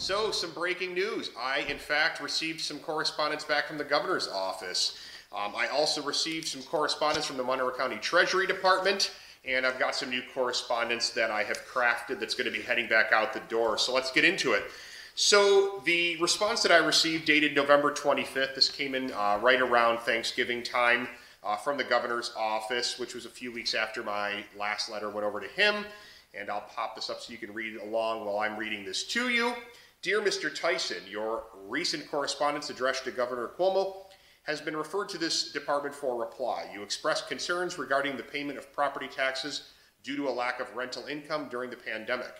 So, some breaking news. I, in fact, received some correspondence back from the governor's office. I also received some correspondence from the Monroe County Treasury Department, and I've got some new correspondence that I have crafted that's going to be heading back out the door. So let's get into it. So the response that I received dated November 25th, this came in right around Thanksgiving time from the governor's office, which was a few weeks after my last letter went over to him. And I'll pop this up so you can read it along while I'm reading this to you. Dear Mr. Tyson, your recent correspondence addressed to Governor Cuomo has been referred to this department for reply. You expressed concerns regarding the payment of property taxes due to a lack of rental income during the pandemic.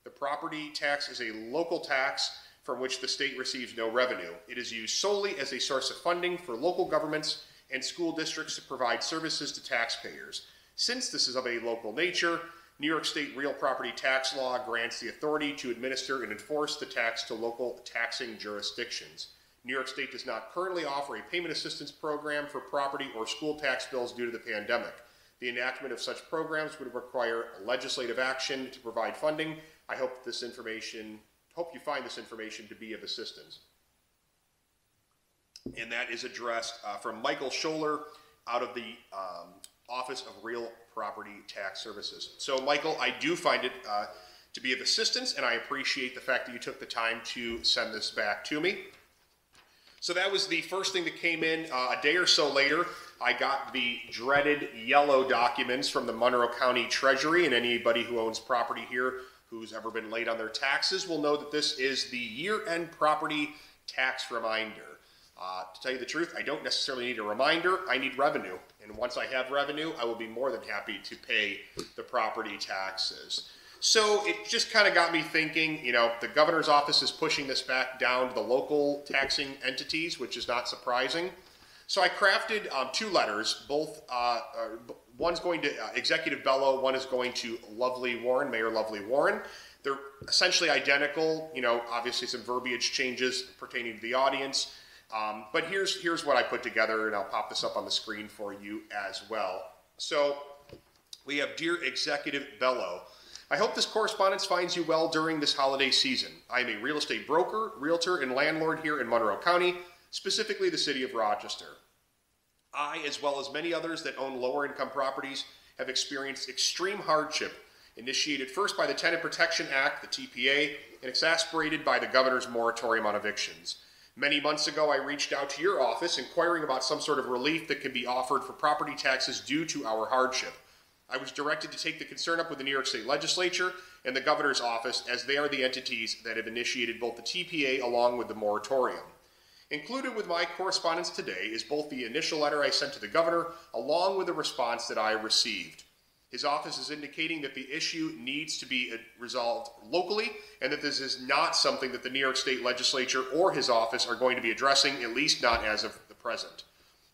The property tax is a local tax from which the state receives no revenue. It is used solely as a source of funding for local governments and school districts to provide services to taxpayers. Since this is of a local nature, New York State real property tax law grants the authority to administer and enforce the tax to local taxing jurisdictions. New York State does not currently offer a payment assistance program for property or school tax bills due to the pandemic. The enactment of such programs would require legislative action to provide funding. I hope you find this information to be of assistance. And that is addressed from Michael Scholler out of the Office of Real Property Tax Services. So, Michael, I do find it to be of assistance, and I appreciate the fact that you took the time to send this back to me. So that was the first thing that came in. A day or so later, I got the dreaded yellow documents from the Monroe County Treasury, and anybody who owns property here who's ever been late on their taxes will know that this is the year-end property tax reminder. To tell you the truth, I don't necessarily need a reminder, I need revenue. And once I have revenue, I will be more than happy to pay the property taxes. So it just kind of got me thinking, you know, the governor's office is pushing this back down to the local taxing entities, which is not surprising. So I crafted two letters, both, one's going to Executive Bello, one is going to Lovely Warren, Mayor Lovely Warren. They're essentially identical, you know, obviously some verbiage changes pertaining to the audience. But here's what I put together, and I'll pop this up on the screen for you as well. So we have Dear Executive Bello. I hope this correspondence finds you well during this holiday season. I am a real estate broker, realtor, and landlord here in Monroe County, specifically the city of Rochester. I, as well as many others that own lower income properties, have experienced extreme hardship, initiated first by the Tenant Protection Act, the TPA, and exacerbated by the governor's moratorium on evictions. Many months ago, I reached out to your office inquiring about some sort of relief that can be offered for property taxes due to our hardship. I was directed to take the concern up with the New York State Legislature and the governor's office, as they are the entities that have initiated both the TPA along with the moratorium. Included with my correspondence today is both the initial letter I sent to the governor along with the response that I received. His office is indicating that the issue needs to be resolved locally and that this is not something that the New York State Legislature or his office are going to be addressing, at least not as of the present.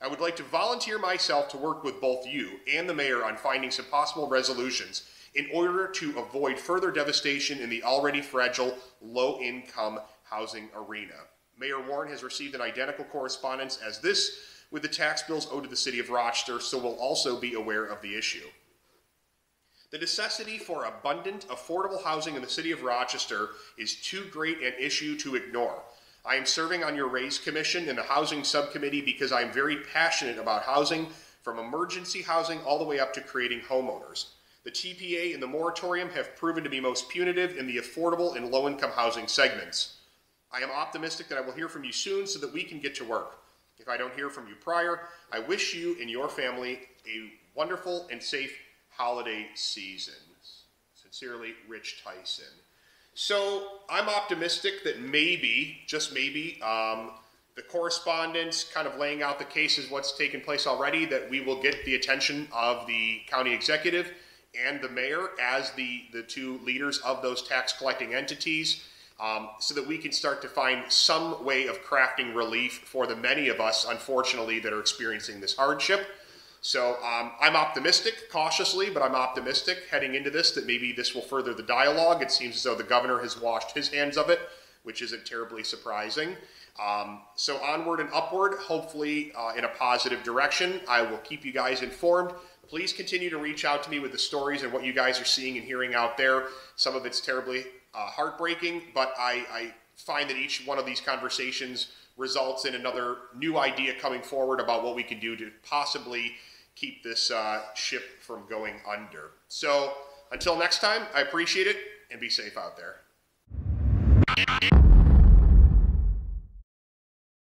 I would like to volunteer myself to work with both you and the mayor on finding some possible resolutions in order to avoid further devastation in the already fragile low-income housing arena. Mayor Warren has received an identical correspondence as this with the tax bills owed to the city of Rochester, so will also be aware of the issue. The necessity for abundant, affordable housing in the city of Rochester is too great an issue to ignore. I am serving on your Raise Commission and the Housing Subcommittee because I am very passionate about housing, from emergency housing all the way up to creating homeowners. The TPA and the moratorium have proven to be most punitive in the affordable and low-income housing segments. I am optimistic that I will hear from you soon so that we can get to work. If I don't hear from you prior, I wish you and your family a wonderful and safe holiday season. Sincerely, Rich Tyson. So I'm optimistic that maybe, just maybe, the correspondence kind of laying out the cases, what's taken place already, that we will get the attention of the county executive and the mayor as the two leaders of those tax collecting entities, so that we can start to find some way of crafting relief for the many of us, unfortunately, that are experiencing this hardship. So I'm optimistic, cautiously, but I'm optimistic heading into this that maybe this will further the dialogue. It seems as though the governor has washed his hands of it, which isn't terribly surprising. So onward and upward, hopefully in a positive direction. I will keep you guys informed. Please continue to reach out to me with the stories and what you guys are seeing and hearing out there. Some of it's terribly heartbreaking, but I find that each one of these conversations results in another new idea coming forward about what we can do to possibly keep this ship from going under. So until next time, I appreciate it, and be safe out there.